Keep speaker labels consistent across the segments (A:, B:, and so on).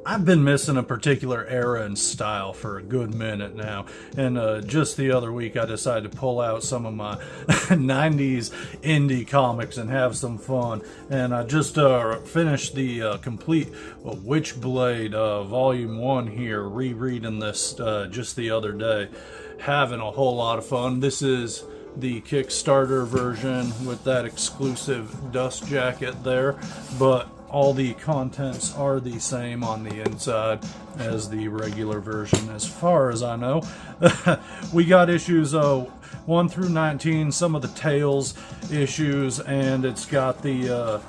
A: I've been missing a particular era and style for a good minute now, and just the other week I decided to pull out some of my 90s indie comics and have some fun. And I just finished the Complete Witchblade Volume 1 here, rereading this just the other day. Having a whole lot of fun. This is the Kickstarter version with that exclusive dust jacket there, but all the contents are the same on the inside as the regular version, as far as I know. We got issues 1 through 19, some of the Tales issues, and it's got the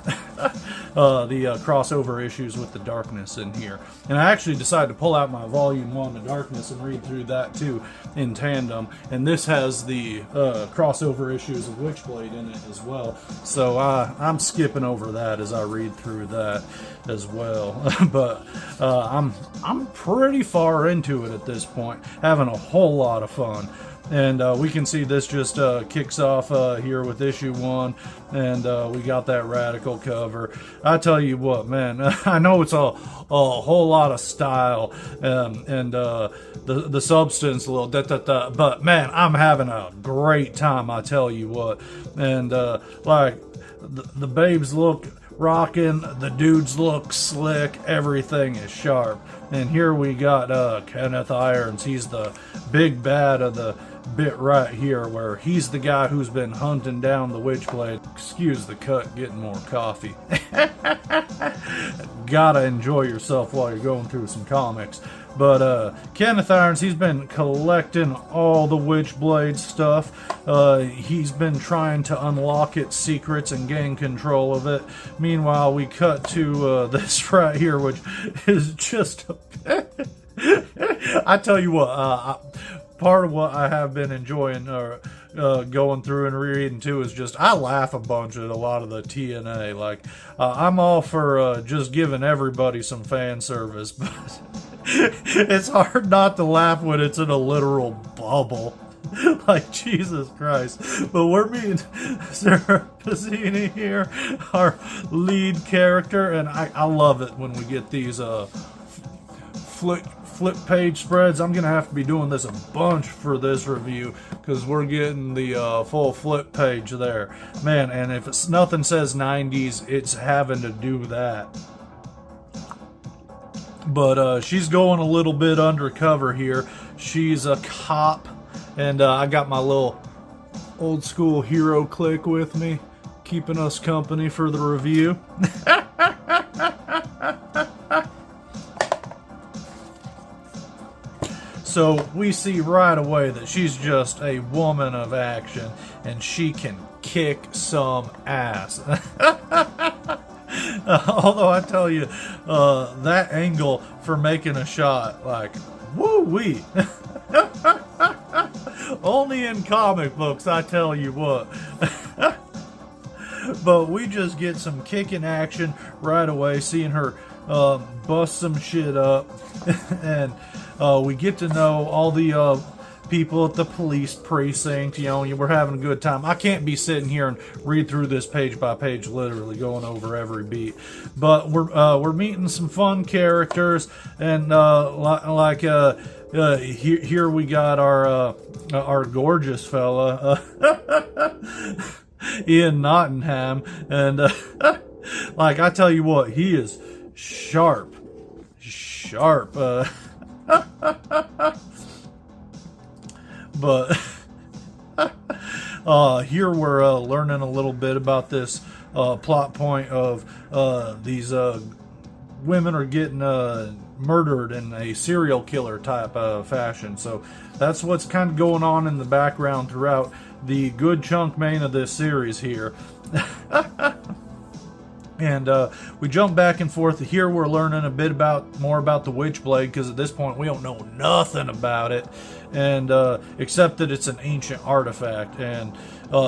A: crossover issues with the Darkness in here. And I actually decided to pull out my Volume 1 of Darkness and read through that too in tandem. And this has the crossover issues of Witchblade in it as well. So I'm skipping over that as I read through that as well. But I'm pretty far into it at this point, having a whole lot of fun. And we can see this just kicks off here with issue 1, and we got that radical cover. I tell you what, man, I know it's a whole lot of style and the substance a little but man, I'm having a great time, I tell you what. And like the babes look rocking, the dudes look slick, everything is sharp. And here we got Kenneth Irons. He's the big bad of the bit right here, where he's the guy who's been hunting down the Witchblade. Excuse the cut, getting more coffee. Gotta enjoy yourself while you're going through some comics. But Kenneth Irons, he's been collecting all the Witchblade stuff. He's been trying to unlock its secrets and gain control of it. Meanwhile, we cut to this right here, which is just I tell you what, part of what I have been enjoying going through and reading too is just I laugh a bunch at a lot of the TNA. Like I'm all for just giving everybody some fan service, but it's hard not to laugh when it's in a literal bubble. Like, Jesus Christ. But we're meeting Sarah Pizzini here, our lead character, and I love it when we get these flip page spreads. I'm gonna have to be doing this a bunch for this review, because we're getting the full flip page there, man. And if it's nothing says 90s, it's having to do that. But she's going a little bit undercover here. She's a cop, and I got my little old school hero clique with me, keeping us company for the review. So we see right away that she's just a woman of action, and she can kick some ass. Although I tell you, that angle for making a shot, like, woo-wee. Only in comic books, I tell you what. But we just get some kicking action right away, seeing her bust some shit up. And we get to know all the people at the police precinct. You know, we're having a good time. I can't be sitting here and read through this page by page, literally going over every beat. But we're meeting some fun characters, and here we got our gorgeous fella, Ian Nottingham, and like I tell you what, he is sharp. But here we're learning a little bit about this plot point of these women are getting murdered in a serial killer type of fashion. So that's what's kind of going on in the background throughout the good chunk main of this series here. And we jump back and forth. Here we're learning a bit more about the Witchblade, because at this point we don't know nothing about it, and except that it's an ancient artifact. And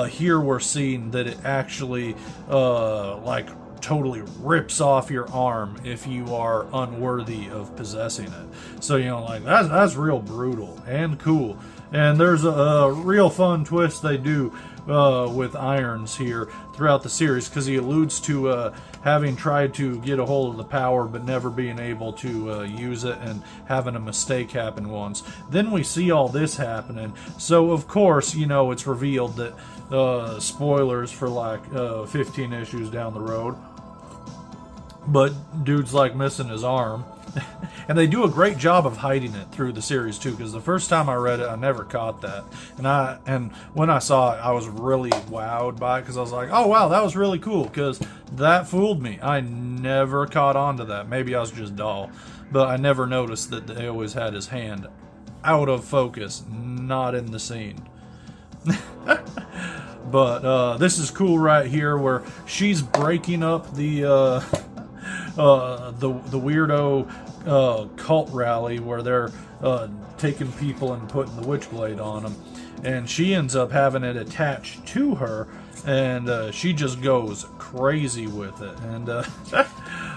A: here we're seeing that it actually like totally rips off your arm if you are unworthy of possessing it. So, you know, like that's real brutal and cool. And there's a real fun twist they do with Irons here throughout the series, because he alludes to having tried to get a hold of the power but never being able to use it, and having a mistake happen once. Then we see all this happening, so of course, you know, it's revealed that spoilers for like 15 issues down the road, but dude's like missing his arm. And they do a great job of hiding it through the series too, because the first time I read it, I never caught that. And when I saw it, I was really wowed by it, because I was like, oh wow, that was really cool, because that fooled me. I never caught on to that. Maybe I was just dull, but I never noticed that they always had his hand out of focus, not in the scene. But this is cool right here, where she's breaking up the weirdo cult rally where they're taking people and putting the Witchblade on them, and she ends up having it attached to her, and she just goes crazy with it, and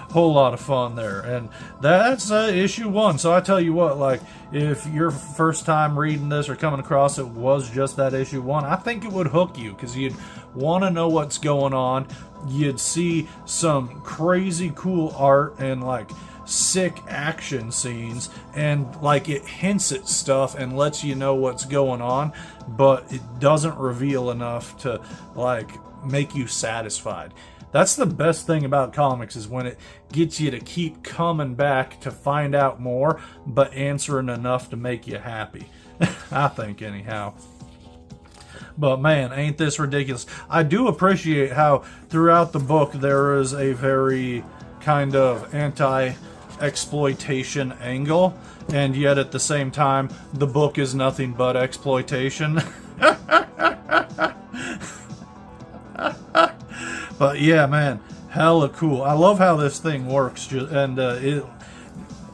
A: whole lot of fun there. And that's issue 1. So I tell you what, like, if your first time reading this or coming across it was just that issue 1, I think it would hook you, because you'd want to know what's going on. You'd see some crazy cool art and like sick action scenes, and like it hints at stuff and lets you know what's going on, but it doesn't reveal enough to like make you satisfied. That's the best thing about comics, is when it gets you to keep coming back to find out more, but answering enough to make you happy. I think, anyhow. But man, ain't this ridiculous. I do appreciate how throughout the book there is a very kind of anti-exploitation angle, and yet at the same time the book is nothing but exploitation. But yeah, man, hella cool. I love how this thing works, and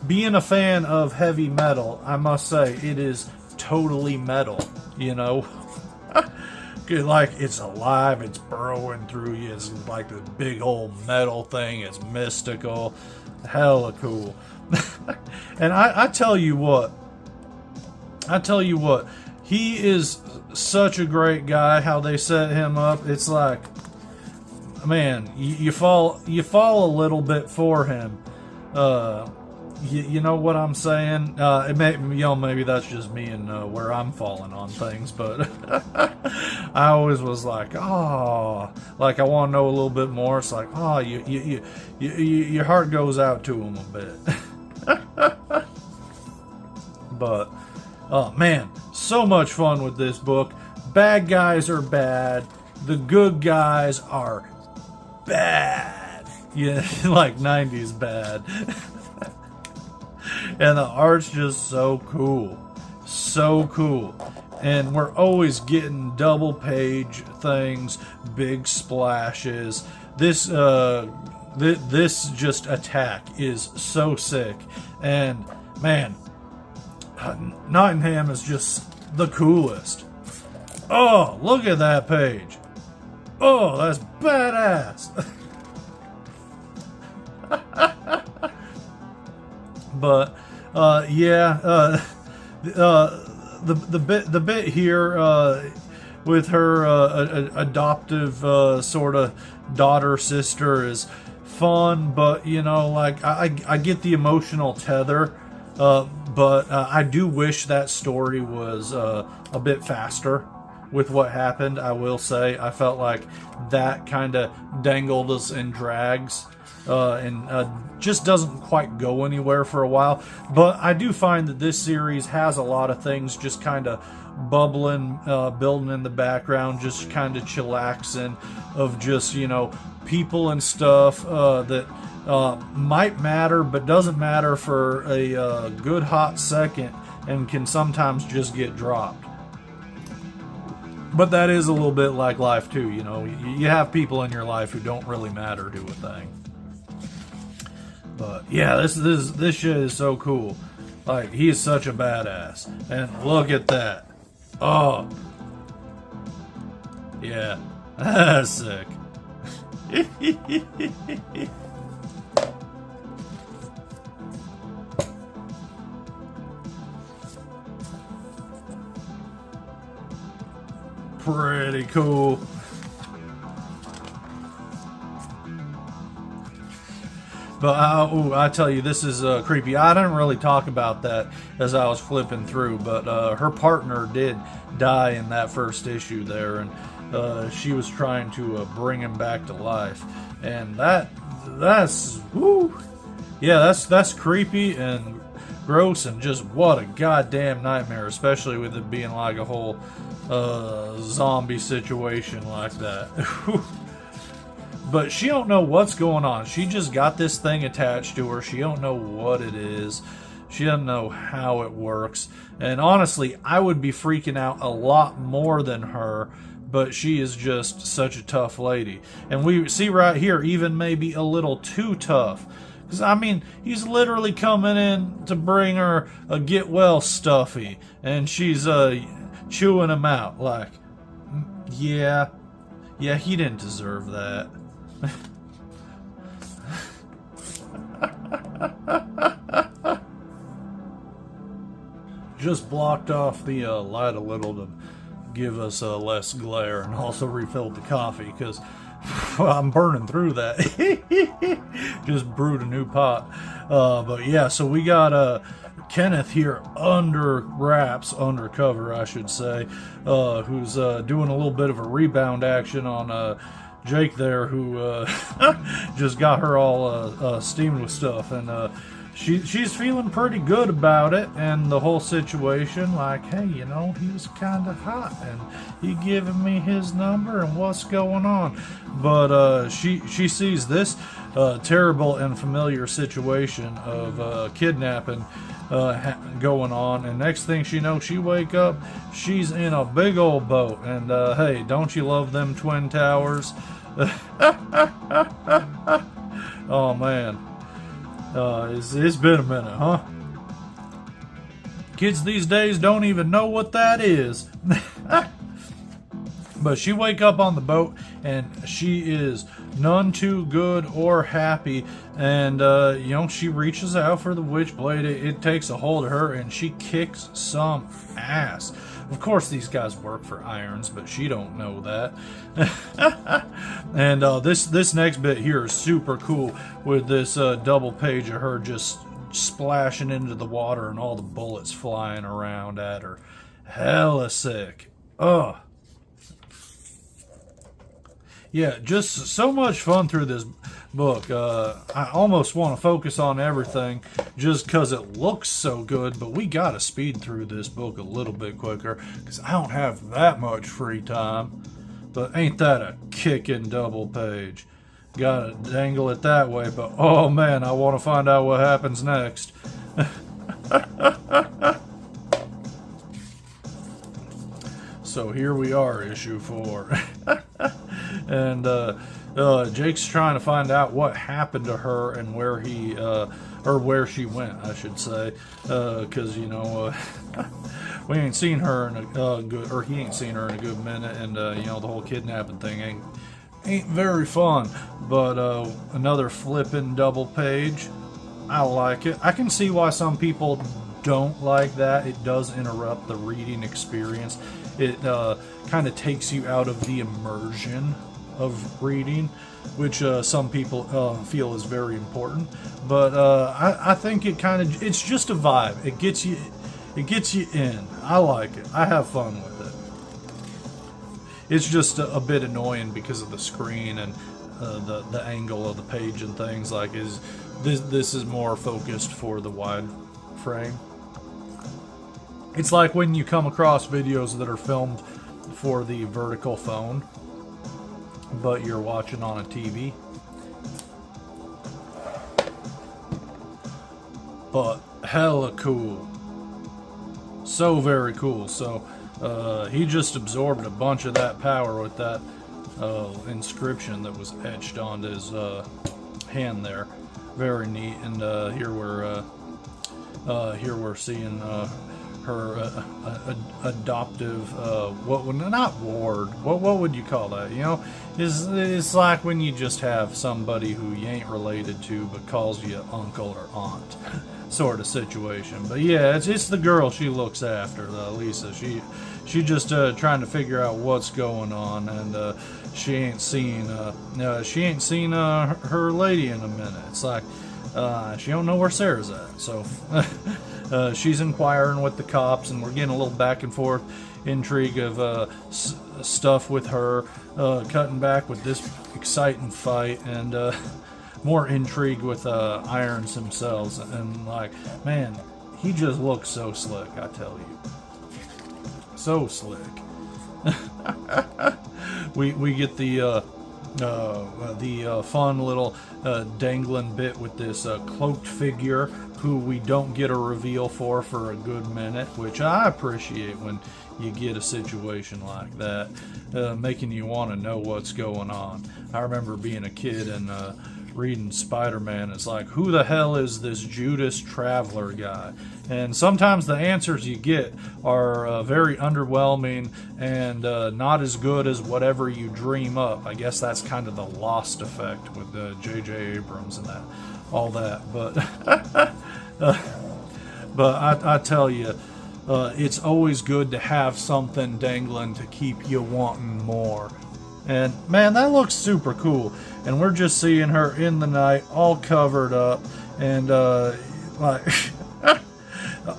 A: being a fan of heavy metal, I must say it is totally metal, you know. Like, it's alive, it's burrowing through you, it's like the big old metal thing, it's mystical, hella cool. And I tell you what, he is such a great guy, how they set him up. It's like, man, you fall a little bit for him. You know what I'm saying? Maybe that's just me and where I'm falling on things, but I always was like, oh, like I want to know a little bit more. It's like, oh, your heart goes out to him a bit. But oh man, so much fun with this book. Bad guys are bad. The good guys are bad. Yeah, like 90s bad. And the art's just so cool. So cool. And we're always getting double page things, big splashes. This just attack is so sick. And man, Nottingham is just the coolest. Oh, look at that page. Oh, that's badass. But the bit here with her adoptive sort of daughter sister is fun, but you know, like I get the emotional tether, but I do wish that story was a bit faster with what happened. I will say I felt like that kind of dangled us in drags. And just doesn't quite go anywhere for a while. But I do find that this series has a lot of things just kind of bubbling, building in the background, just kind of chillaxing, of just, you know, people and stuff that might matter but doesn't matter for a good hot second, and can sometimes just get dropped. But that is a little bit like life too, you know. You have people in your life who don't really matter to a thing. But yeah, this shit is so cool. Like, he is such a badass. And look at that. Oh. Yeah. That's sick. pretty cool. But I tell you, this is creepy. I didn't really talk about that as I was flipping through, but her partner did die in that first issue there, and she was trying to bring him back to life, and that's woo, yeah, that's creepy and gross, and just what a goddamn nightmare, especially with it being like a whole zombie situation like that. But she don't know what's going on. She just got this thing attached to her. She don't know what it is. She doesn't know how it works. And honestly, I would be freaking out a lot more than her, but she is just such a tough lady. And we see right here, even maybe a little too tough. Because, I mean, he's literally coming in to bring her a get well stuffy, and she's chewing him out like, yeah, he didn't deserve that. Just blocked off the light a little to give us less glare, and also refilled the coffee because I'm burning through that. Just brewed a new pot. But yeah, so we got Kenneth here under wraps, undercover I should say, who's doing a little bit of a rebound action on Jake there, who just got her all steamed with stuff, and she's feeling pretty good about it and the whole situation. Like, hey, you know, he was kind of hot, and he giving me his number, and what's going on? But she sees this terrible and familiar situation of kidnapping going on, and next thing she knows, she wake up, she's in a big old boat, and hey, don't you love them twin towers? Oh man, it's been a minute, huh? Kids these days don't even know what that is. But she wake up on the boat, and she is none too good or happy, and you know, she reaches out for the Witchblade. It takes a hold of her, and she kicks some ass. Of course, these guys work for irons, but she don't know that. And this next bit here is super cool, with this double page of her just splashing into the water and all the bullets flying around at her. Hella sick. Ugh. Yeah, just so much fun through this book. I almost want to focus on everything just because it looks so good, but we got to speed through this book a little bit quicker because I don't have that much free time. But ain't that a kicking double page? Gotta dangle it that way, but oh man, I want to find out what happens next. So here we are, issue 4. And Jake's trying to find out what happened to her and where he or where she went, I should say, because you know we ain't seen her in a good, or he ain't seen her in a good minute, and you know, the whole kidnapping thing ain't very fun. But another flippin' double page. I like it. I can see why some people don't like that. It does interrupt the reading experience. It kind of takes you out of the immersion of reading, which some people feel is very important. But I think it's just a vibe. It gets you in. I like it. I have fun with it. It's just a bit annoying because of the screen and the angle of the page and things. Like, this is more focused for the wide frame. It's like when you come across videos that are filmed for the vertical phone, but you're watching on a TV. But hella cool. So very cool. So he just absorbed a bunch of that power with that inscription that was etched onto his hand there. Very neat. And here we're seeing her adoptive, not ward, what would you call that? You know, it's like when you just have somebody who you ain't related to but calls you uncle or aunt sort of situation. But yeah, it's the girl she looks after, Lisa. She's just trying to figure out what's going on, and she ain't seen her lady in a minute. It's like she don't know where Sarah's at, so she's inquiring with the cops, and we're getting a little back and forth intrigue of stuff with her, cutting back with this exciting fight, and more intrigue with Irons himself. And like, man, he just looks so slick, I tell you. So slick. we get the fun little dangling bit with this cloaked figure who we don't get a reveal for a good minute, which I appreciate when you get a situation like that, making you want to know what's going on. I remember being a kid and reading Spider-Man. It's like, who the hell is this Judas Traveler guy? And sometimes the answers you get are very underwhelming and not as good as whatever you dream up. I guess that's kind of the Lost effect with J.J. Abrams and all that. But I tell you, it's always good to have something dangling to keep you wanting more. And man, that looks super cool. And we're just seeing her in the night, all covered up, and like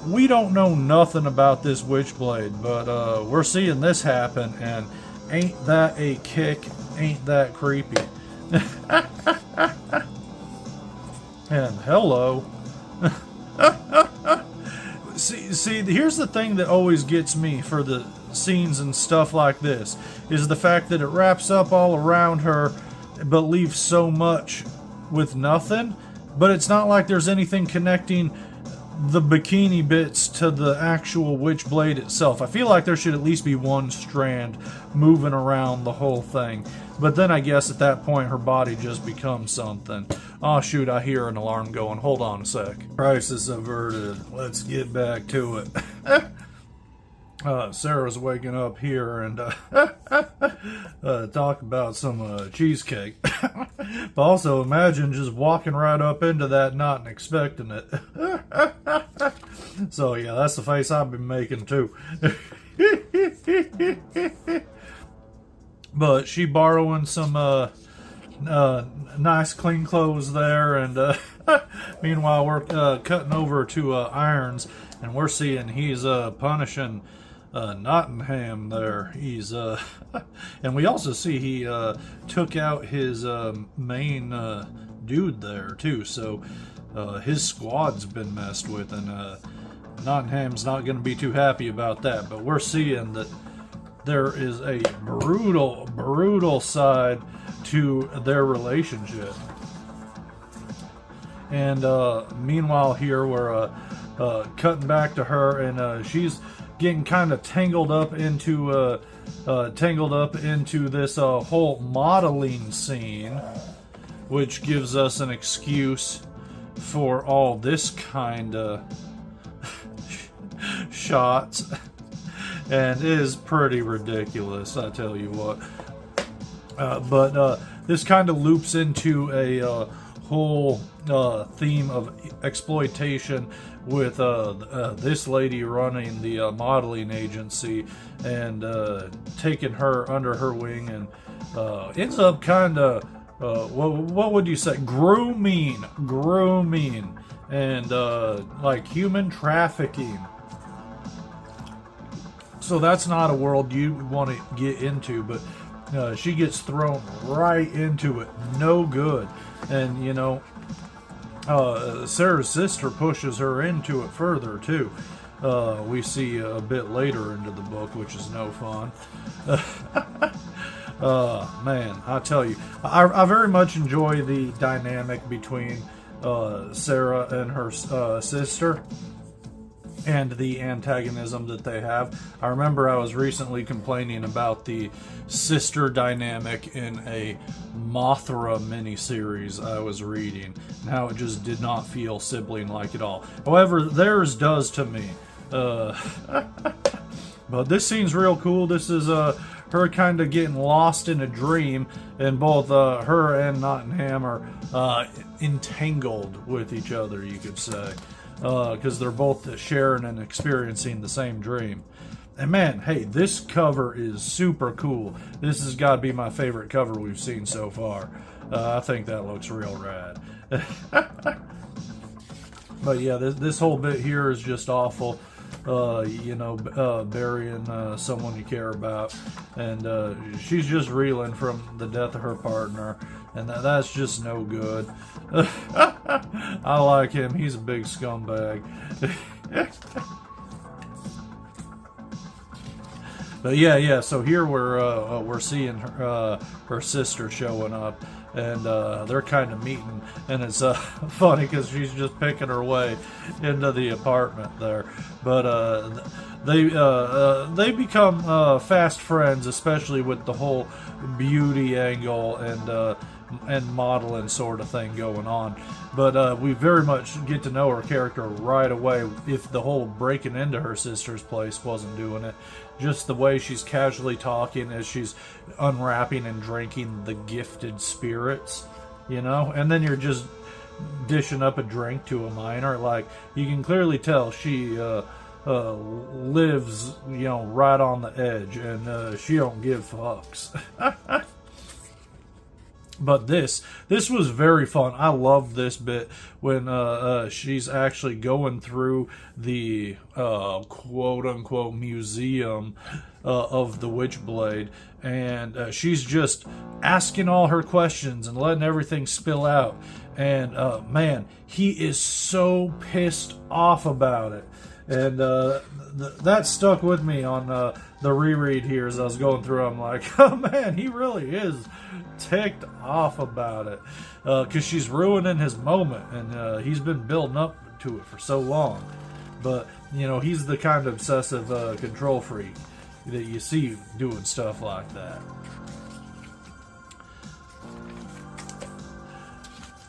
A: we don't know nothing about this Witchblade, but we're seeing this happen, and ain't that a kick? Ain't that creepy? And hello. See, here's the thing that always gets me for the scenes and stuff like this, is the fact that it wraps up all around her, but leaves so much with nothing. But it's not like there's anything connecting the bikini bits to the actual Witchblade itself. I feel like there should at least be one strand moving around the whole thing. But then I guess at that point her body just becomes something. Oh shoot, I hear an alarm going. Hold on a sec. Crisis averted. Let's get back to it. Sarah's waking up here and talk about some cheesecake. But also imagine just walking right up into that not expecting it. So yeah, that's the face I've been making too. But she borrowing some nice clean clothes there, and meanwhile we're cutting over to Irons, and we're seeing he's punishing Nottingham there. He's and we also see he took out his main dude there too, so his squad's been messed with, and Nottingham's not going to be too happy about that. But we're seeing that there is a brutal side to their relationship. And meanwhile here we're cutting back to her, and she's getting kind of tangled up into this whole modeling scene, which gives us an excuse for all this kind of shots, and it is pretty ridiculous, I tell you what. But this kind of loops into a whole theme of exploitation with this lady running the modeling agency, and taking her under her wing, and ends up kind of what would you say, grooming, and like human trafficking. So that's not a world you want to get into, but she gets thrown right into it. No good. And you know, Sarah's sister pushes her into it further too. We see a bit later into the book, which is no fun. Man, I tell you, I very much enjoy the dynamic between Sarah and her sister, and the antagonism that they have. I remember I was recently complaining about the sister dynamic in a Mothra miniseries I was reading, and how it just did not feel sibling-like at all. However, theirs does to me. But this scene's real cool. This is her kind of getting lost in a dream, and both her and Nottingham are entangled with each other, you could say. Because they're both sharing and experiencing the same dream. And man, hey, this cover is super cool. This has got to be my favorite cover we've seen so far. I think that looks real rad. But yeah, this whole bit here is just awful. Burying someone you care about, and she's just reeling from the death of her partner, and that's just no good. I like him. He's a big scumbag. But yeah. So here we're seeing her sister showing up, and they're kind of meeting, and it's funny because she's just picking her way into the apartment there. But they become fast friends, especially with the whole beauty angle and modeling sort of thing going on. But we very much get to know her character right away. If the whole breaking into her sister's place wasn't doing it, just the way she's casually talking as she's unwrapping and drinking the gifted spirits, and then you're just dishing up a drink to a minor. Like, you can clearly tell she lives, right on the edge, and she don't give fucks. But this was very fun. I love this bit when she's actually going through the quote-unquote museum of the Witchblade, and she's just asking all her questions and letting everything spill out. And man, he is so pissed off about it. And that stuck with me on the reread here as I was going through. I'm like, oh man, he really is ticked off about it, because she's ruining his moment, and he's been building up to it for so long. But he's the kind of obsessive control freak that you see doing stuff like that.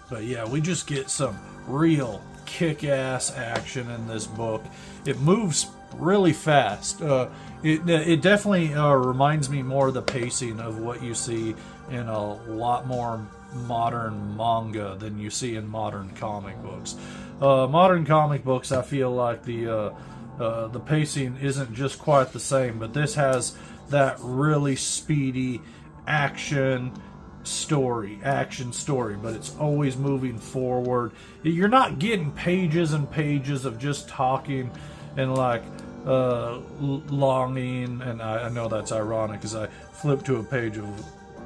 A: But yeah, we just get some real kick-ass action in this book. It moves really fast. It definitely reminds me more of the pacing of what you see in a lot more modern manga than you see in modern comic books. Modern comic books, I feel like the pacing isn't just quite the same, but this has that really speedy action story, but it's always moving forward. You're not getting pages and pages of just talking and like longing, and I know that's ironic because I flipped to a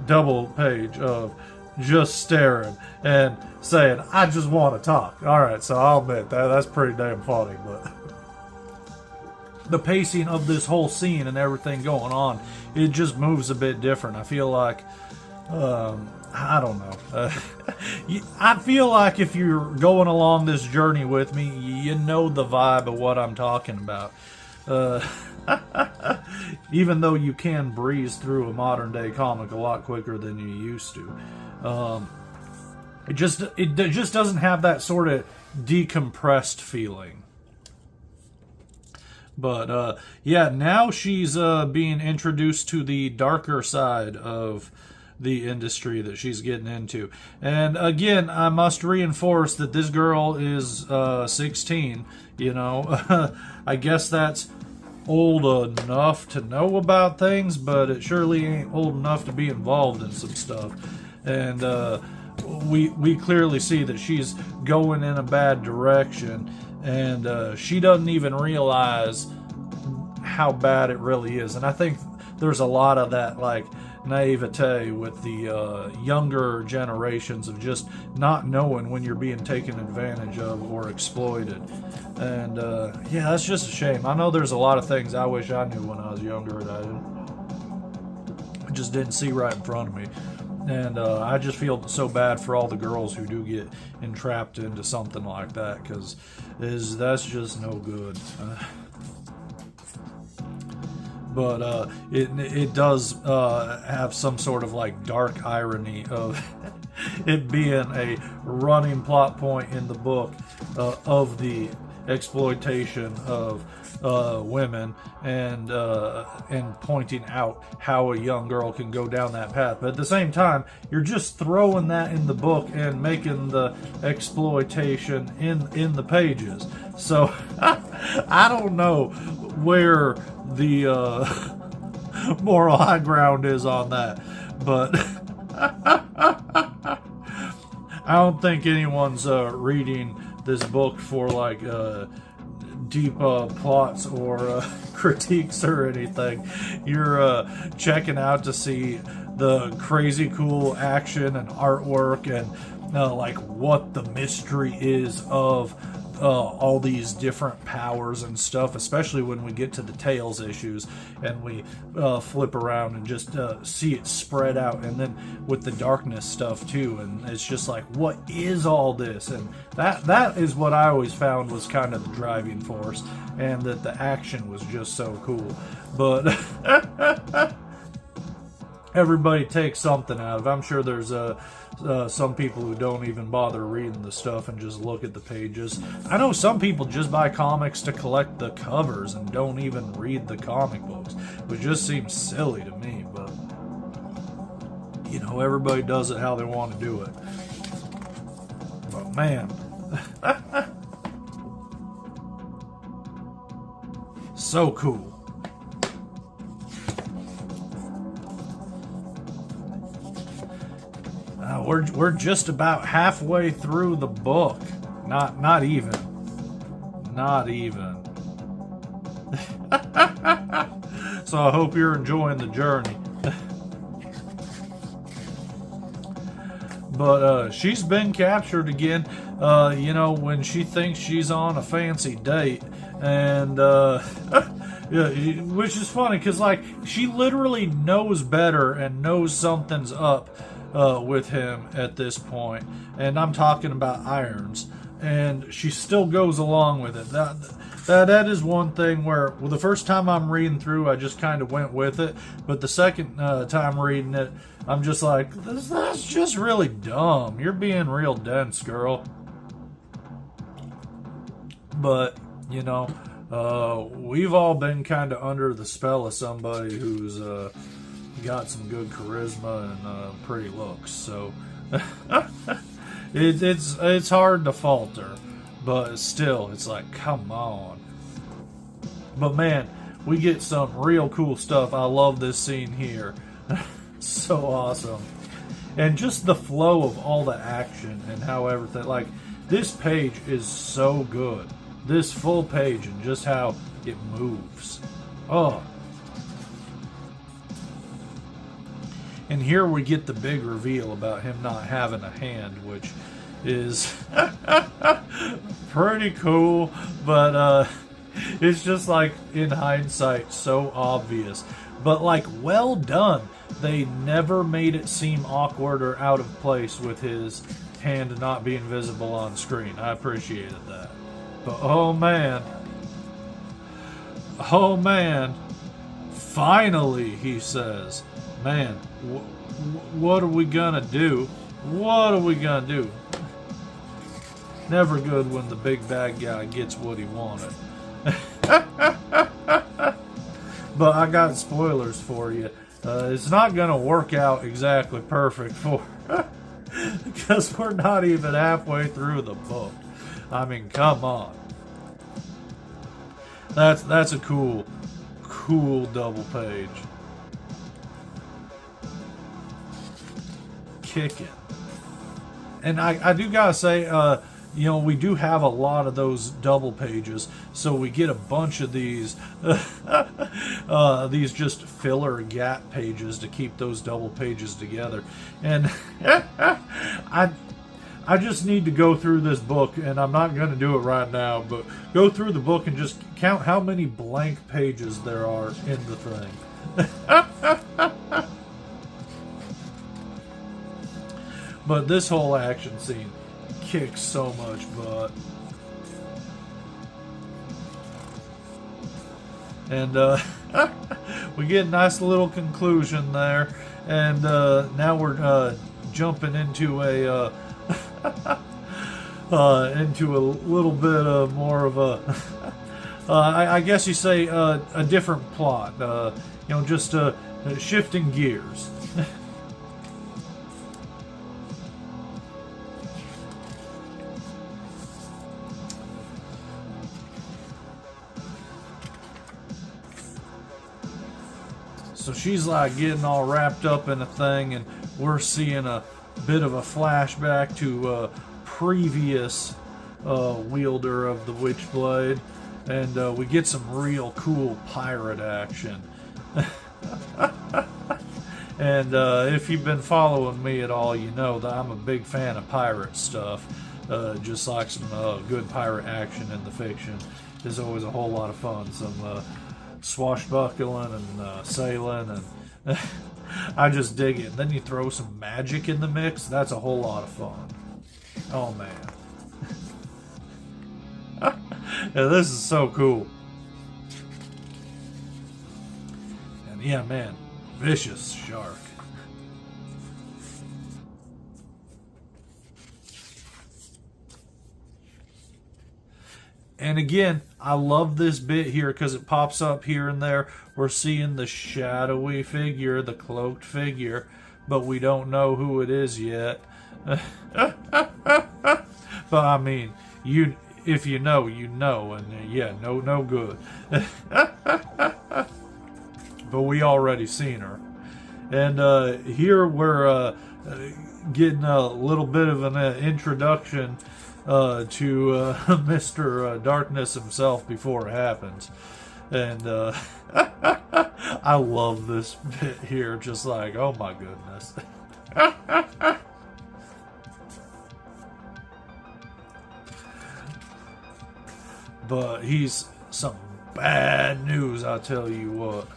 A: double page of just staring and saying, I just want to talk. Alright, so I'll admit that's pretty damn funny, but the pacing of this whole scene and everything going on, it just moves a bit different. I feel like I don't know. I feel like if you're going along this journey with me, you know the vibe of what I'm talking about. Even though you can breeze through a modern day comic a lot quicker than you used to, it just doesn't have that sort of decompressed feeling. But yeah, now she's being introduced to the darker side of the industry that she's getting into. And again, I must reinforce that this girl is 16, I guess that's old enough to know about things, but it surely ain't old enough to be involved in some stuff. And we clearly see that she's going in a bad direction, and she doesn't even realize how bad it really is. And I think there's a lot of that, like, naivete with the younger generations of just not knowing when you're being taken advantage of or exploited. And yeah, that's just a shame. I know there's a lot of things I wish I knew when I was younger that I just didn't see right in front of me. And I just feel so bad for all the girls who do get entrapped into something like that, because that's just no good. But it does have some sort of like dark irony of it being a running plot point in the book of the exploitation of women, and pointing out how a young girl can go down that path. But at the same time, you're just throwing that in the book and making the exploitation in the pages. So I don't know where the moral high ground is on that, but I don't think anyone's reading this book for like deep plots or critiques or anything. You're checking out to see the crazy cool action and artwork and like what the mystery is of all these different powers and stuff, especially when we get to the Tales issues and we flip around and just see it spread out, and then with the darkness stuff too, and it's just like, what is all this? And that is what I always found was kind of the driving force, and that the action was just so cool. But everybody takes something out of it. I'm sure there's some people who don't even bother reading the stuff and just look at the pages. I know some people just buy comics to collect the covers and don't even read the comic books, which just seems silly to me, but you know, everybody does it how they want to do it. But man, so cool. We're just about halfway through the book. Not even. So I hope you're enjoying the journey. But she's been captured again. You know, when she thinks she's on a fancy date, and yeah, which is funny because like she literally knows better and knows something's up with him at this point, and I'm talking about irons, and she still goes along with it. That is one thing where, well, the first time I'm reading through, I just kind of went with it, but the second time reading it, I'm just like, that's just really dumb. You're being real dense, girl. But you know, we've all been kind of under the spell of somebody who's got some good charisma and pretty looks, so it's hard to falter, but still, it's like, come on. But man, we get some real cool stuff. I love this scene here. So awesome. And just the flow of all the action and how everything, like, this page is so good. This full page and just how it moves. Oh. And here we get the big reveal about him not having a hand, which is pretty cool, but it's just like, in hindsight, so obvious. But like, well done. They never made it seem awkward or out of place with his hand not being visible on screen. I appreciated that. But oh man, finally, he says, man, what are we gonna do? What are we gonna do? Never good when the big bad guy gets what he wanted. But I got spoilers for you. It's not gonna work out exactly perfect for because we're not even halfway through the book. I mean, come on. That's a cool double page. Kicking. And I do gotta say, you know, we do have a lot of those double pages, so we get a bunch of these these just filler gap pages to keep those double pages together. And I just need to go through this book, and I'm not going to do it right now, but go through the book and just count how many blank pages there are in the thing. But this whole action scene kicks so much butt. And we get a nice little conclusion there. And now we're jumping into a into a little bit of more of a I guess you say a different plot. You know, just shifting gears. So she's like getting all wrapped up in a thing, and we're seeing a bit of a flashback to previous wielder of the Witchblade, and we get some real cool pirate action. And if you've been following me at all, you know that I'm a big fan of pirate stuff. Just like some good pirate action in the fiction is always a whole lot of fun. Some swashbuckling and sailing, and I just dig it. And then you throw some magic in the mix, that's a whole lot of fun. Oh man. Yeah, this is so cool. And yeah, man, vicious shark. And again, I love this bit here because it pops up here and there. We're seeing the shadowy figure, the cloaked figure, but we don't know who it is yet. But I mean, if you know, you know, and yeah, no good. But we already seen her. And here we're getting a little bit of an introduction to Mr. Darkness himself before it happens. And I love this bit here, just like, oh my goodness. But he's some bad news, I tell you what.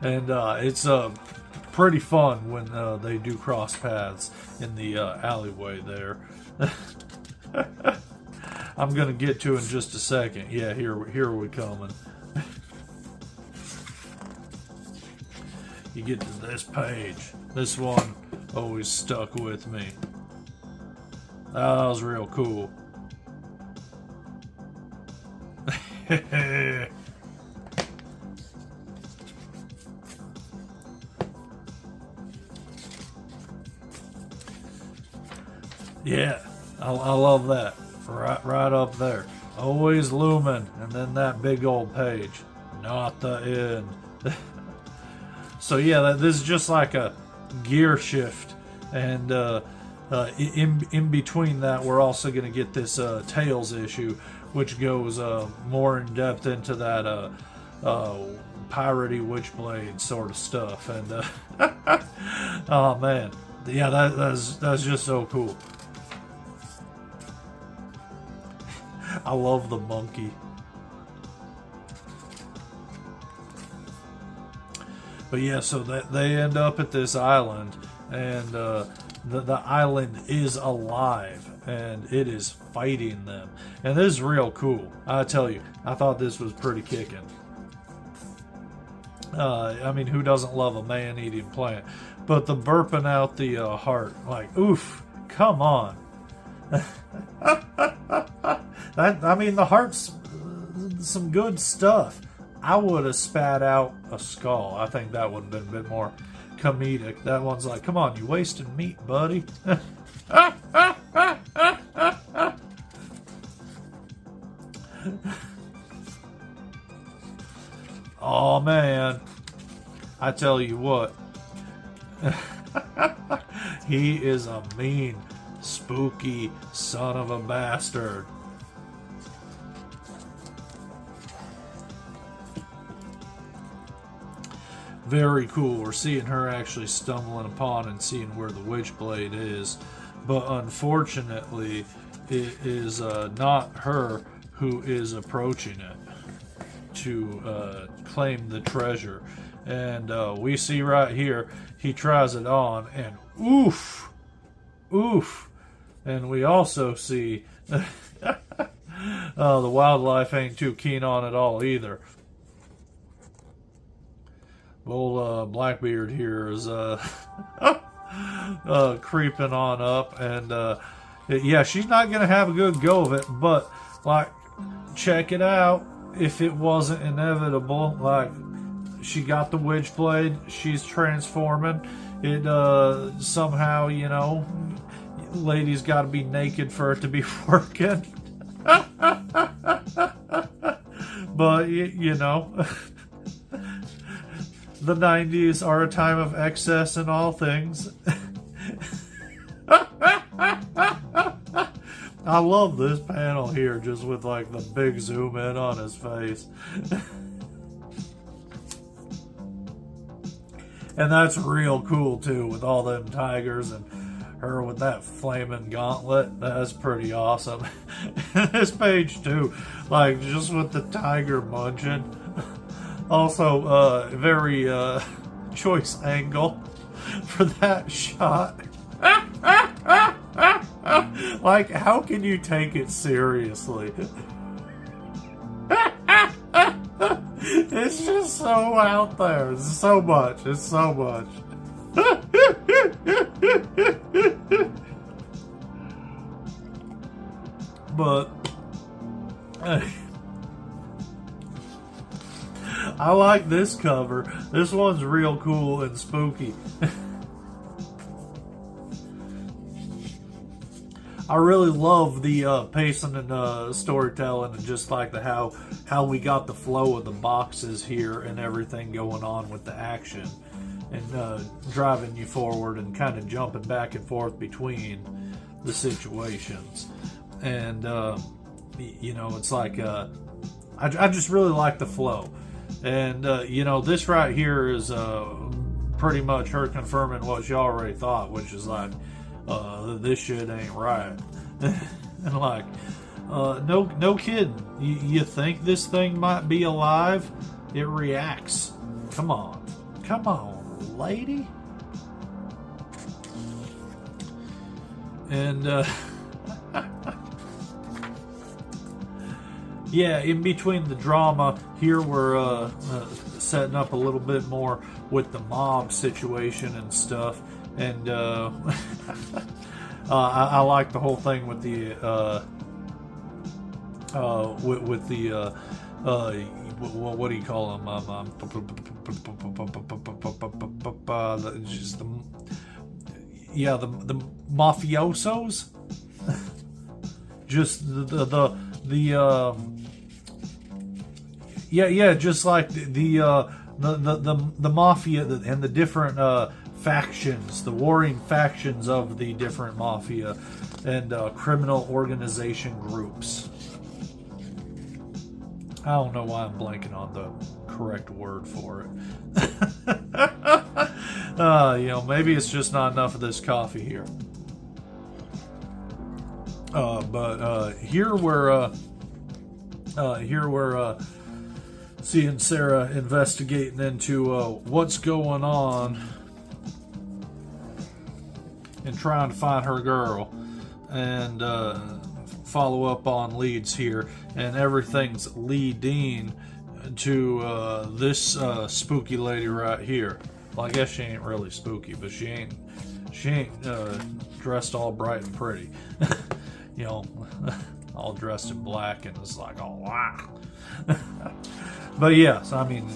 A: And it's pretty fun when they do cross paths in the alleyway there. I'm gonna get to in just a second. Yeah, here we're coming. You get to this page. This one always stuck with me. That was real cool. Yeah, I love that. Right up there. Always looming, and then that big old page. Not the end. So yeah, this is just like a gear shift, and in between that, we're also going to get this Tales issue, which goes more in depth into that piratey Witchblade sort of stuff, and oh man, yeah, that's just so cool. I love the monkey. But yeah, so they end up at this island, and the island is alive, and it is fighting them. And this is real cool. I tell you, I thought this was pretty kicking. I mean, who doesn't love a man-eating plant? But the burping out the heart, like, oof, come on. I mean, the heart's some good stuff. I would have spat out a skull. I think that would have been a bit more comedic. That one's like, come on, you wasting meat, buddy. Oh, man. I tell you what. He is a mean, spooky son of a bastard. Very cool. We're seeing her actually stumbling upon and seeing where the Witchblade is. But unfortunately, it is not her who is approaching it to claim the treasure. And we see right here, he tries it on, and oof, oof. And we also see the wildlife ain't too keen on it all either. Old Blackbeard here is creeping on up, and yeah, she's not gonna have a good go of it. But like, check it out. If it wasn't inevitable, like, she got the Witchblade, she's transforming. It somehow, you know, lady's got to be naked for it to be working. But, you know, the 90s are a time of excess in all things. I love this panel here, just with like the big zoom in on his face. And that's real cool too, with all them tigers and her with that flaming gauntlet. That's pretty awesome. This page too, like just with the tiger munching. Also, very choice angle for that shot. Like, how can you take it seriously? It's just so out there. It's so much. It's so much. But I like this cover. This one's real cool and spooky. I really love the pacing and storytelling, and just like the how we got the flow of the boxes here and everything going on with the action, and driving you forward and kind of jumping back and forth between the situations. And you know, it's like I just really like the flow. And you know, this right here is pretty much her confirming what she already thought, which is like, this shit ain't right. And like, no kidding. You think this thing might be alive? It reacts. Come on, lady. And yeah, in between the drama here, we're setting up a little bit more with the mob situation and stuff. And I like the whole thing with the what do you call them? Just the mafiosos. Just just like the mafia and the different factions, the warring factions of the different mafia and criminal organization groups. I don't know why I'm blanking on the correct word for it. You know, maybe it's just not enough of this coffee here. But here we're seeing Sarah investigating into what's going on and trying to find her girl, and follow up on leads here, and everything's leading to this spooky lady right here. Well, I guess she ain't really spooky, but she ain't dressed all bright and pretty. You know, all dressed in black, and it's like, oh wow. But yes, I mean,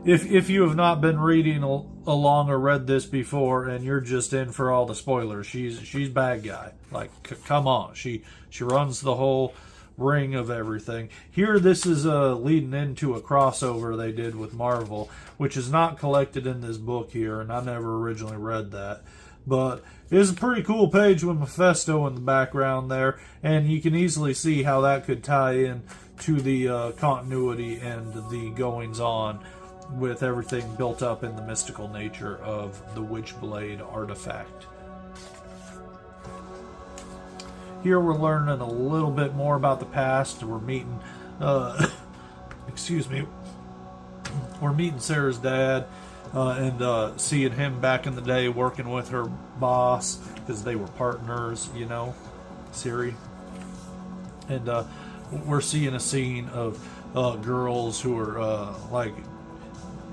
A: if you have not been reading along or read this before, and you're just in for all the spoilers, she's bad guy. Like, come on, she runs the whole ring of everything. Here, this is leading into a crossover they did with Marvel, which is not collected in this book here, and I never originally read that. But it's a pretty cool page with Mephisto in the background there, and you can easily see how that could tie in to the continuity and the goings-on with everything built up in the mystical nature of the Witchblade artifact. Here we're learning a little bit more about the past. We're meeting, we're meeting Sarah's dad, and seeing him back in the day working with her boss, because they were partners, you know, Siri. And we're seeing a scene of girls who are like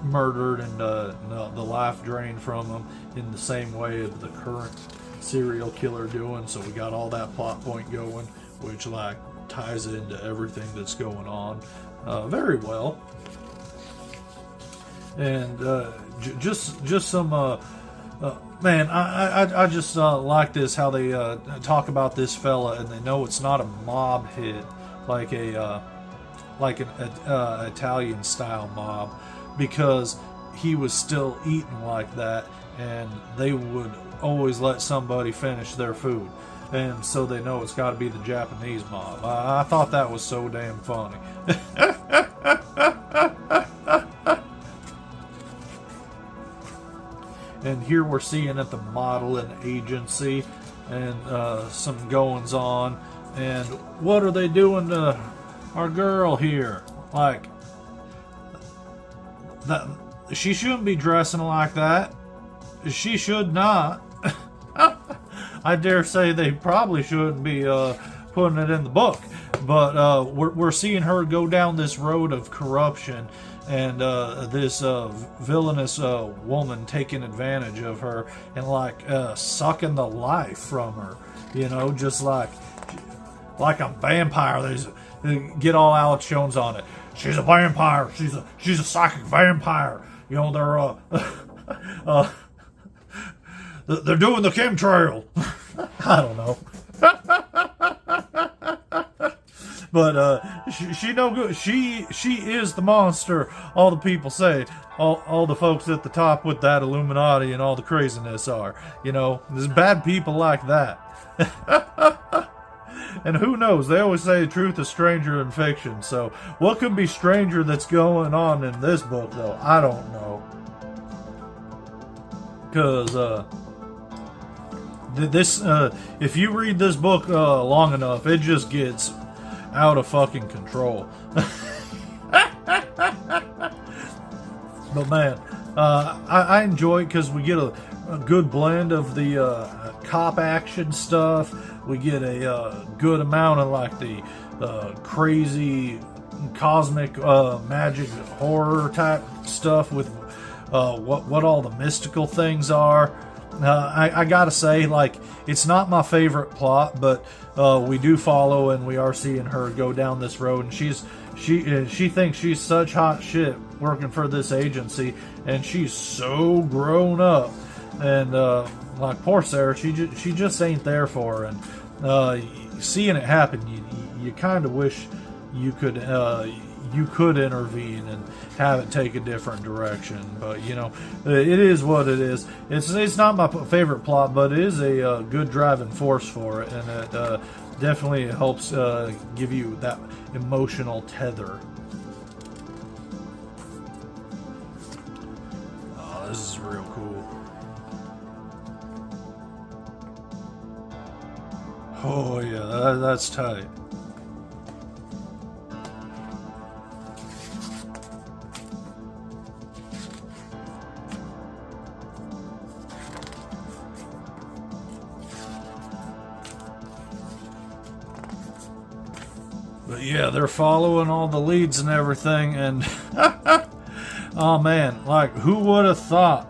A: murdered, and the life drained from them in the same way of the current serial killer doing. So we got all that plot point going, which like ties into everything that's going on very well. And just some man, I just like this, how they talk about this fella, and they know it's not a mob hit like a like an Italian style mob, because he was still eating like that, and they would always let somebody finish their food, and so they know it's got to be the Japanese mob. I thought that was so damn funny. And here we're seeing at the modeling agency, and some goings on. And what are they doing to our girl here? Like, that she shouldn't be dressing like that. She should not. I dare say they probably shouldn't be putting it in the book. But we're seeing her go down this road of corruption, and this villainous woman taking advantage of her and like sucking the life from her, you know, just like a vampire. They get all Alex Jones on it. She's a vampire. She's a psychic vampire. You know, they're doing the chemtrail. I don't know. But she no good. She is the monster. All the people say. All the folks at the top with that Illuminati and all the craziness are. You know, there's bad people like that. And who knows? They always say the truth is stranger than fiction. So what could be stranger that's going on in this book, though? I don't know. Because if you read this book long enough, it just gets out of fucking control. But man, I enjoy it because we get a good blend of the cop action stuff. We get a good amount of like the crazy cosmic magic horror type stuff with what all the mystical things are. I gotta say, like, it's not my favorite plot, but we do follow, and we are seeing her go down this road, and she thinks she's such hot shit working for this agency, and she's so grown up, and like poor Sarah, she just ain't there for her, and seeing it happen, you kind of wish you could intervene and have it take a different direction, but you know, it is what it is. It's not my favorite plot, but it is a good driving force for it, and it definitely helps give you that emotional tether. Oh, this is real cool. Oh yeah, that's tight. But yeah, they're following all the leads and everything, and oh man, like who would have thought?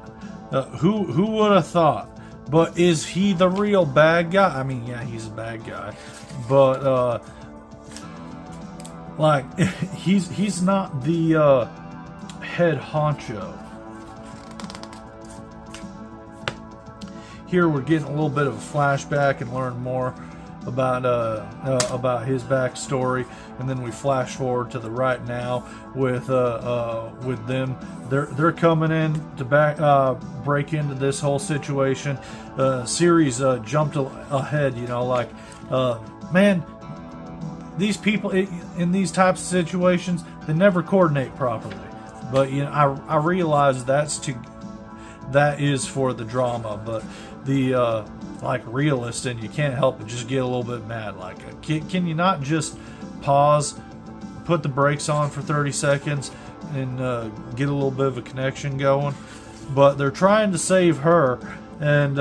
A: Who would have thought? But is he the real bad guy? I mean, yeah, he's a bad guy, but like he's not the head honcho. Here we're getting a little bit of a flashback and learn more about his backstory, and then we flash forward to the right now with them. They're coming in to break into this whole situation. Series jumped ahead, you know, like man, these people in these types of situations, they never coordinate properly. But you know, I realize that is for the drama, but the like realist, and you can't help but just get a little bit mad. Like, can you not just pause, put the brakes on for 30 seconds, and get a little bit of a connection going? But they're trying to save her, and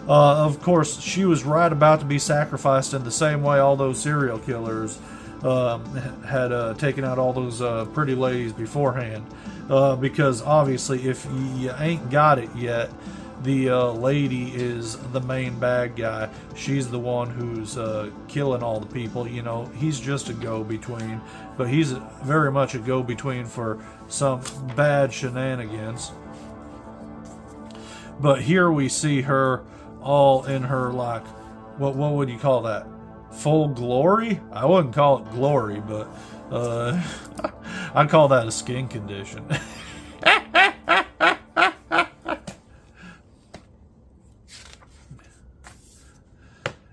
A: of course, she was right about to be sacrificed in the same way all those serial killers had taken out all those pretty ladies beforehand. Because obviously, if you ain't got it yet, the lady is the main bad guy. She's the one who's killing all the people. You know, he's just a go-between, but he's very much a go-between for some bad shenanigans. But here we see her all in her, like, what would you call that? full glory. I wouldn't call it glory, but I'd call that a skin condition.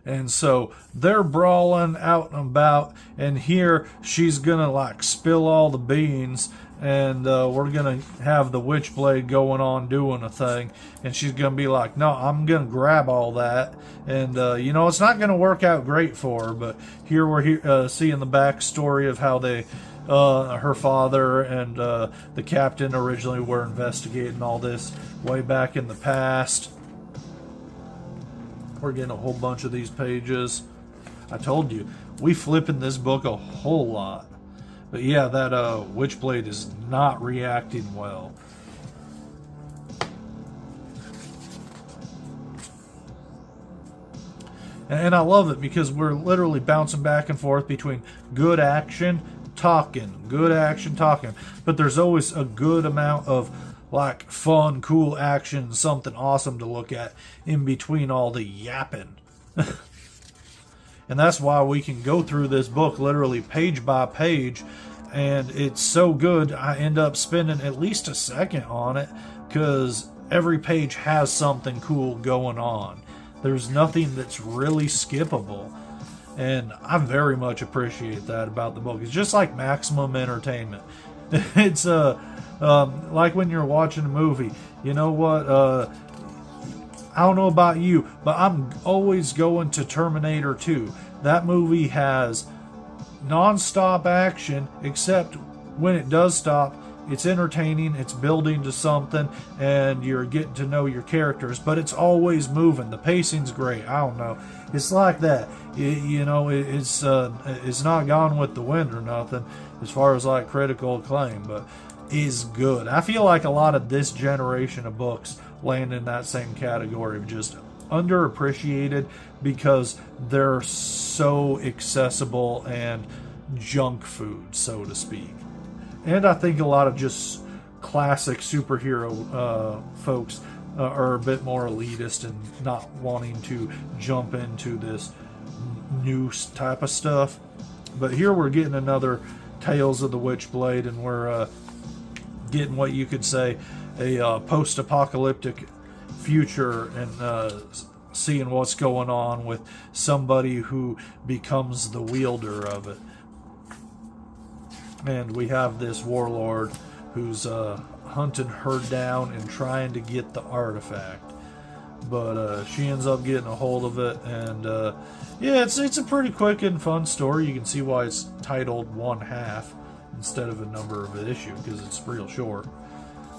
A: And so they're brawling out and about, and here she's gonna like spill all the beans, and we're gonna have the Witchblade going on doing a thing, and she's gonna be like, no, I'm gonna grab all that, and you know, it's not gonna work out great for her. But here we're seeing the backstory of how they her father and the captain originally were investigating all this way back in the past. We're getting a whole bunch of these pages. I told you, we flip in this book a whole lot. But yeah, that Witchblade is not reacting well. And I love it because we're literally bouncing back and forth between good action, talking, good action, talking. But there's always a good amount of like fun, cool action, something awesome to look at in between all the yapping. And that's why we can go through this book literally page by page, and it's so good I end up spending at least a second on it because every page has something cool going on. There's nothing that's really skippable, and I very much appreciate that about the book. It's just like maximum entertainment. It's like when you're watching a movie, you know what, I don't know about you, but I'm always going to Terminator 2. That movie has non-stop action, except when it does stop, it's entertaining, it's building to something, and you're getting to know your characters, but it's always moving. The pacing's great. I don't know. It's like that. It's not Gone with the Wind or nothing as far as like critical acclaim, but is good. I feel like a lot of this generation of books land in that same category of just underappreciated because they're so accessible and junk food, so to speak. And I think a lot of just classic superhero folks are a bit more elitist and not wanting to jump into this new type of stuff. But here we're getting another Tales of the Witchblade, and we're getting what you could say a post-apocalyptic future, and seeing what's going on with somebody who becomes the wielder of it. And we have this warlord who's hunting her down and trying to get the artifact, but she ends up getting a hold of it. And yeah, it's a pretty quick and fun story. You can see why it's titled 1/2 instead of a number of an issue, because it's real short,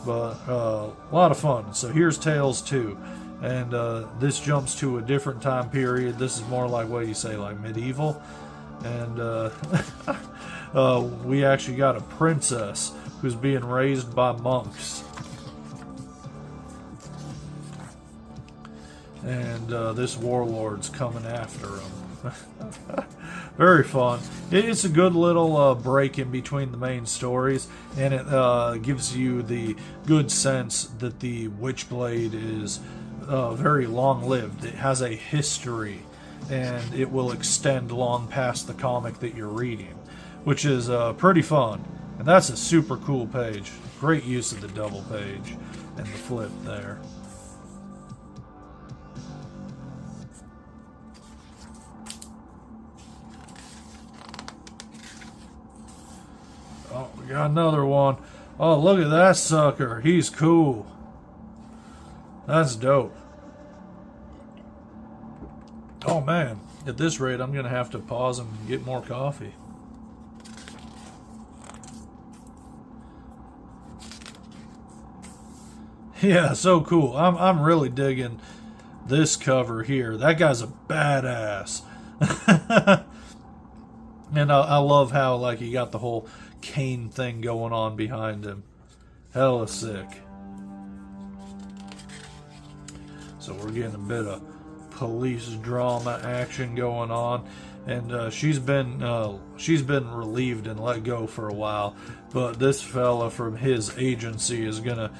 A: but a lot of fun. So here's Tales 2, and this jumps to a different time period. This is more like, what do you say, like medieval. And we actually got a princess who's being raised by monks, and this warlord's coming after him. Very fun. It's a good little break in between the main stories, and it gives you the good sense that the Witchblade is very long-lived. It has a history, and it will extend long past the comic that you're reading, which is pretty fun. And that's a super cool page. Great use of the double page and the flip there. Oh, we got another one. Oh, look at that sucker. He's cool. That's dope. Oh man, at this rate I'm going to have to pause and get more coffee. Yeah, so cool. I'm really digging this cover here. That guy's a badass. And I love how like you got the whole cane thing going on behind him. Hella sick. So we're getting a bit of police drama action going on, and she's been relieved and let go for a while, but this fella from his agency is gonna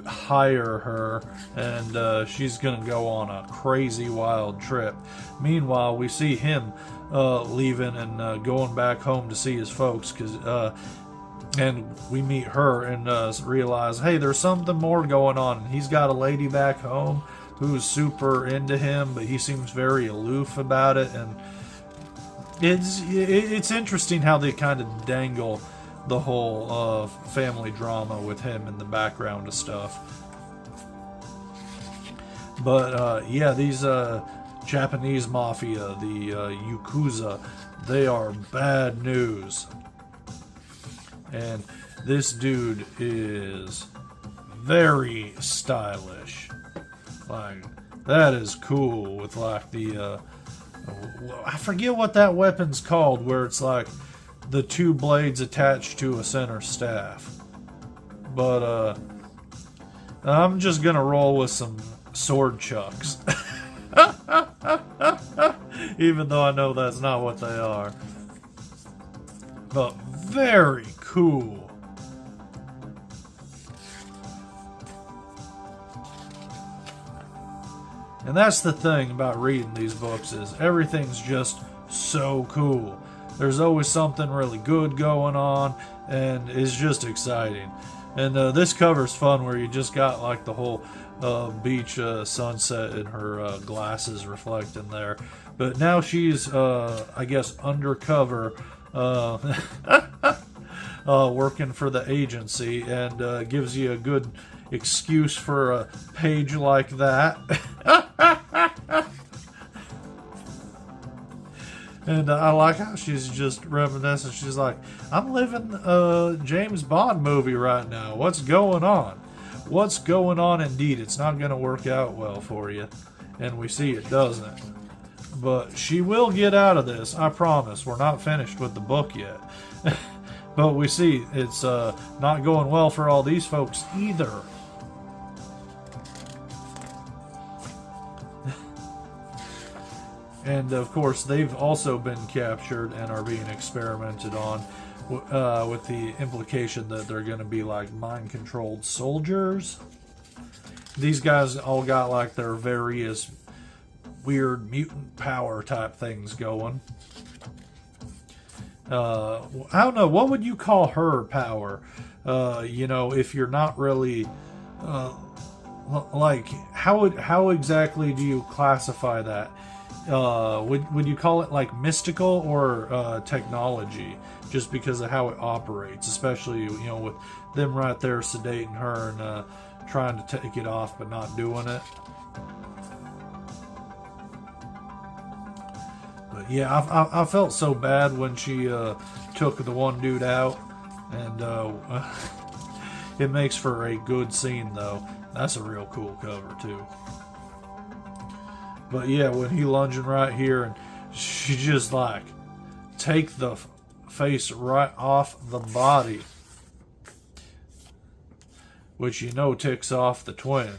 A: hire her, and she's gonna go on a crazy wild trip. Meanwhile, we see him leaving and going back home to see his folks, and we meet her and realize, hey, there's something more going on. He's got a lady back home who's super into him, but he seems very aloof about it, and it's interesting how they kind of dangle the whole family drama with him in the background of stuff. But yeah, these Japanese mafia, the Yakuza, they are bad news. And this dude is very stylish. Like, that is cool with like the I forget what that weapon's called, where it's like the two blades attached to a center staff. But I'm just gonna roll with some sword chucks. Even though I know that's not what they are. But very cool. And that's the thing about reading these books, is everything's just so cool. There's always something really good going on, and it's just exciting. And this cover's fun, where you just got like the whole beach sunset and her glasses reflecting there. But now she's, I guess, undercover, working for the agency, and gives you a good excuse for a page like that. And I like how she's just reminiscing. She's like, I'm living a James Bond movie right now. What's going on? What's going on indeed? It's not going to work out well for you. And we see it doesn't. But she will get out of this, I promise. We're not finished with the book yet. But we see it's not going well for all these folks either. And of course, they've also been captured and are being experimented on, with the implication that they're going to be like mind-controlled soldiers. These guys all got like their various weird mutant power type things going. I don't know, what would you call her power? You know, if you're not really like, how exactly do you classify that? Would you call it like mystical or technology, just because of how it operates, especially, you know, with them right there sedating her and trying to take it off but not doing it. But yeah, I felt so bad when she took the one dude out, and it makes for a good scene though. That's a real cool cover too. But yeah, when he lunging right here, and she just like take the face right off the body, which you know ticks off the twin.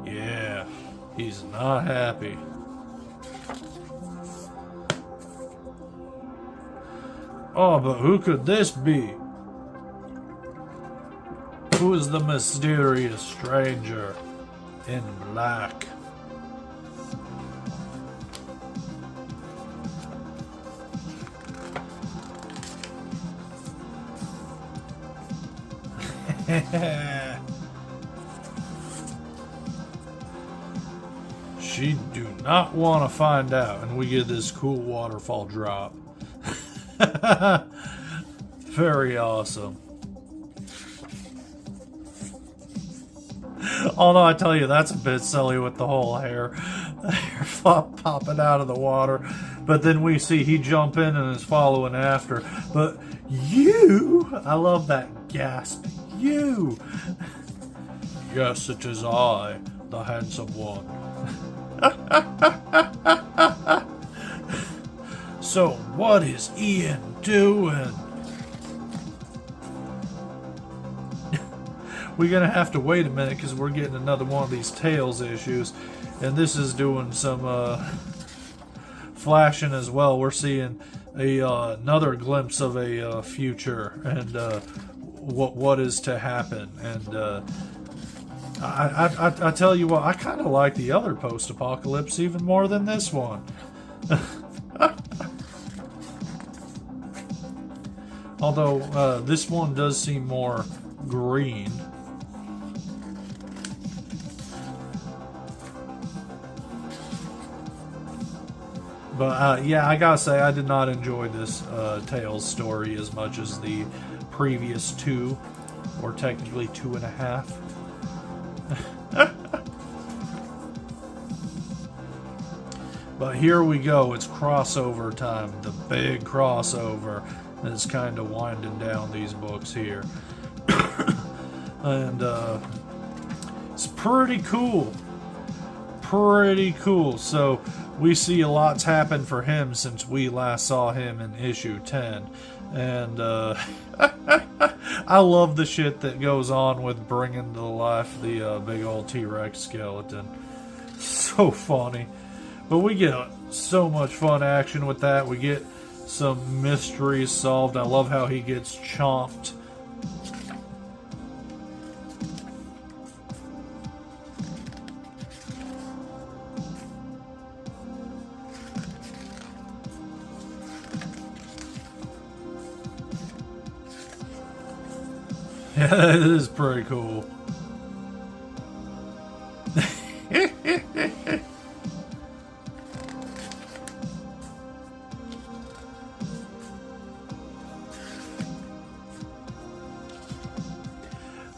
A: Yeah, he's not happy. Oh, but who could this be? Who is the mysterious stranger in black? She do not want to find out, and we get this cool waterfall drop. Very awesome. Although I tell you, that's a bit silly with the whole hair flop popping out of the water. But then we see he jump in and is following after. But you, I love that gasp. You. Yes, it is I, the handsome one. So what is Ian doing? We're going to have to wait a minute because we're getting another one of these Tales issues. And this is doing some flashing as well. We're seeing another glimpse of a future and what is to happen. And I tell you what, I kind of like the other post-apocalypse even more than this one. Although this one does seem more green. But yeah, I gotta say, I did not enjoy this Tales story as much as the previous two, or technically 2.5. But here we go, it's crossover time, the big crossover that's kind of winding down these books here. And it's pretty cool. Pretty cool. So we see a lot's happened for him since we last saw him in issue 10. And I love the shit that goes on with bringing to life the big old T-Rex skeleton. So funny. But we get so much fun action with that. We get some mysteries solved. I love how he gets chomped. Yeah, it is pretty cool.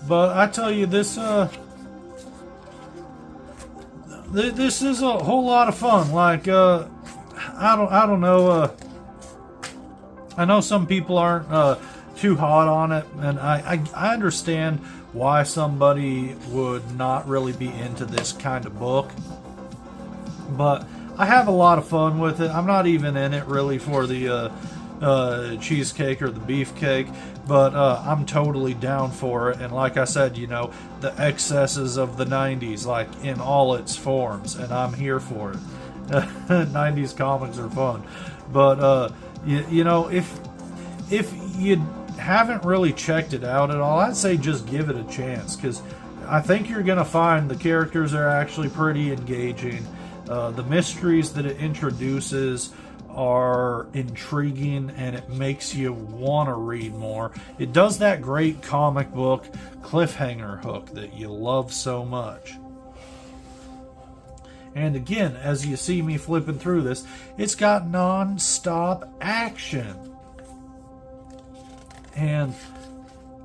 A: But I tell you, this this is a whole lot of fun. Like I don't know. I know some people aren't too hot on it, and I understand why somebody would not really be into this kind of book. But I have a lot of fun with it. I'm not even in it really for the cheesecake or the beefcake, but I'm totally down for it. And like I said, you know, the excesses of the 90s, like in all its forms, and I'm here for it. 90s comics are fun. But you know, if you haven't really checked it out at all, I'd say just give it a chance, because I think you're gonna find the characters are actually pretty engaging. The mysteries that it introduces are intriguing, and it makes you want to read more. It does that great comic book cliffhanger hook that you love so much. And again, as you see me flipping through this, it's got non-stop action. And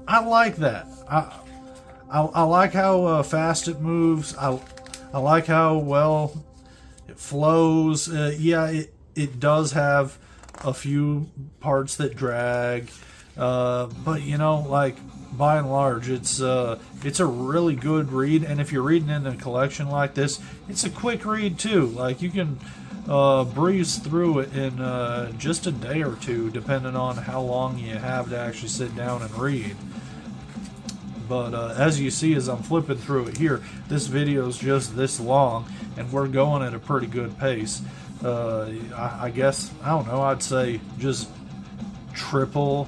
A: I like that. I like how fast it moves. I like how well it flows. Yeah, it does have a few parts that drag, but you know, like by and large, it's a really good read. And if you're reading in a collection like this, it's a quick read too. Like you can breeze through it in just a day or two, depending on how long you have to actually sit down and read. But as you see, as I'm flipping through it here, this video is just this long, and we're going at a pretty good pace. I guess, I don't know, I'd say just triple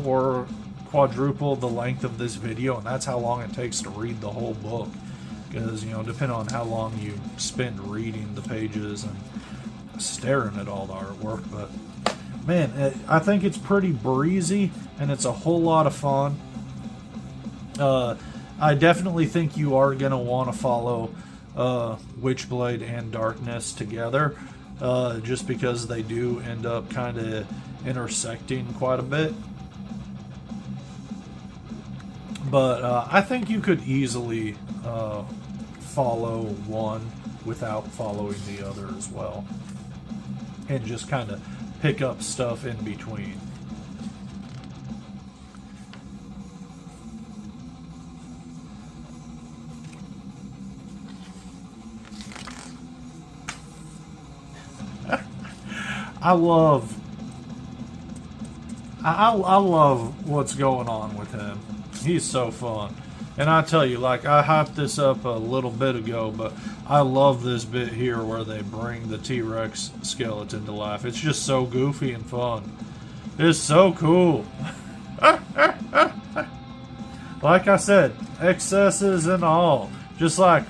A: or quadruple the length of this video, and that's how long it takes to read the whole book. Because, you know, depending on how long you spend reading the pages and staring at all the artwork. But man, I think it's pretty breezy, and it's a whole lot of fun. I definitely think you are going to want to follow Witchblade and Darkness together, just because they do end up kind of intersecting quite a bit. But I think you could easily follow one without following the other as well, and just kind of pick up stuff in between. I love what's going on with him. He's so fun. And I tell you, like, I hyped this up a little bit ago, but I love this bit here where they bring the T-Rex skeleton to life. It's just so goofy and fun. It's so cool. Like I said, excesses and all. Just like,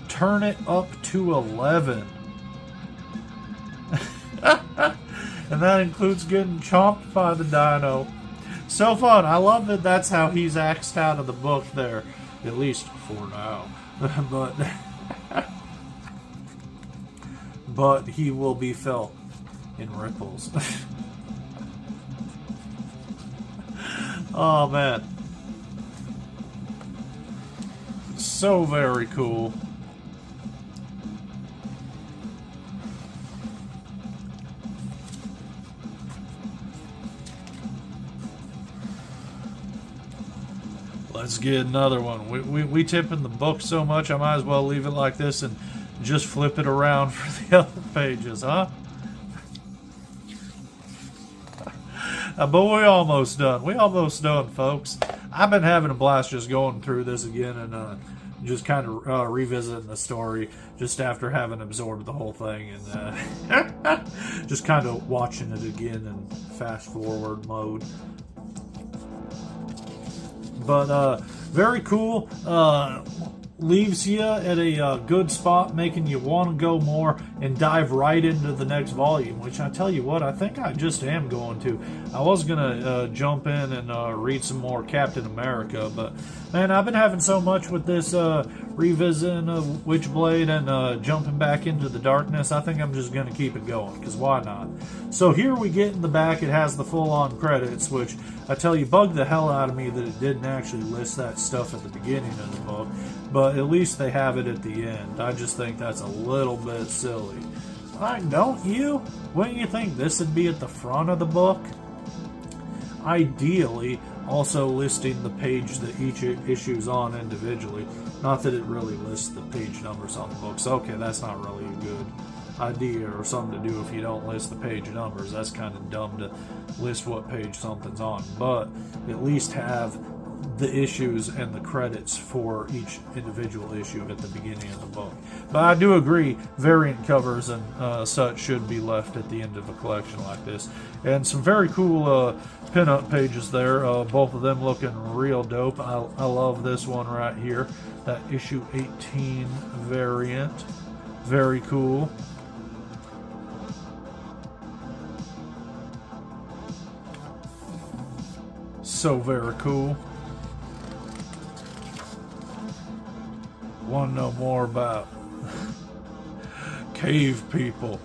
A: turn it up to 11. And that includes getting chomped by the dino. So fun. I love that that's how he's axed out of the book there. At least for now. But he will be felt in ripples. Oh man. So very cool. Let's get another one. We tip in the book so much, I might as well leave it like this and just flip it around for the other pages, huh? But we almost done. We almost done, folks. I've been having a blast just going through this again and just kind of revisiting the story just after having absorbed the whole thing and just kind of watching it again in fast forward mode. But very cool. Leaves you at a good spot, making you want to go more and dive right into the next volume, which I tell you what, I think I just am going to. I was going to jump in and read some more Captain America, but man, I've been having so much with this revisiting of Witchblade and jumping back into the darkness. I think I'm just going to keep it going, because why not? So here we get in the back, it has the full-on credits, which I tell you, bugged the hell out of me that it didn't actually list that stuff at the beginning of the book, but at least they have it at the end. I just think that's a little bit silly. Like, don't you? Wouldn't you think this would be at the front of the book? Ideally, also listing the page that each issue's on individually. Not that it really lists the page numbers on the books. Okay, that's not really a good idea or something to do if you don't list the page numbers. That's kind of dumb to list what page something's on, but at least have the issues and the credits for each individual issue at the beginning of the book. But I do agree, variant covers and such should be left at the end of a collection like this. And some very cool pin-up pages there, both of them looking real dope. I love this one right here, that issue 18 variant. Very cool. So very cool. Want to know more about cave people.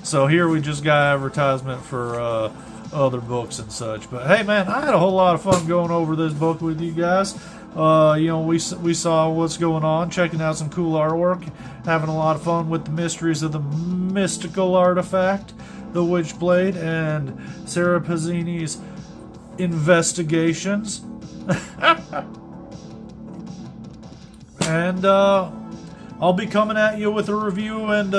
A: So here we just got advertisement for other books and such. But hey man, I had a whole lot of fun going over this book with you guys. You know, we saw what's going on, checking out some cool artwork, having a lot of fun with the mysteries of the mystical artifact, the Witchblade, and Sarah Pazzini's investigations. And I'll be coming at you with a review and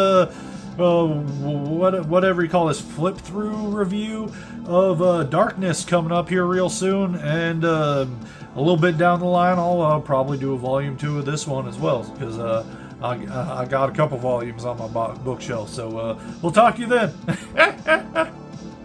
A: whatever you call this, flip through review of Darkness coming up here real soon. And a little bit down the line, I'll probably do a volume 2 of this one as well, because I got a couple volumes on my bookshelf. So we'll talk to you then.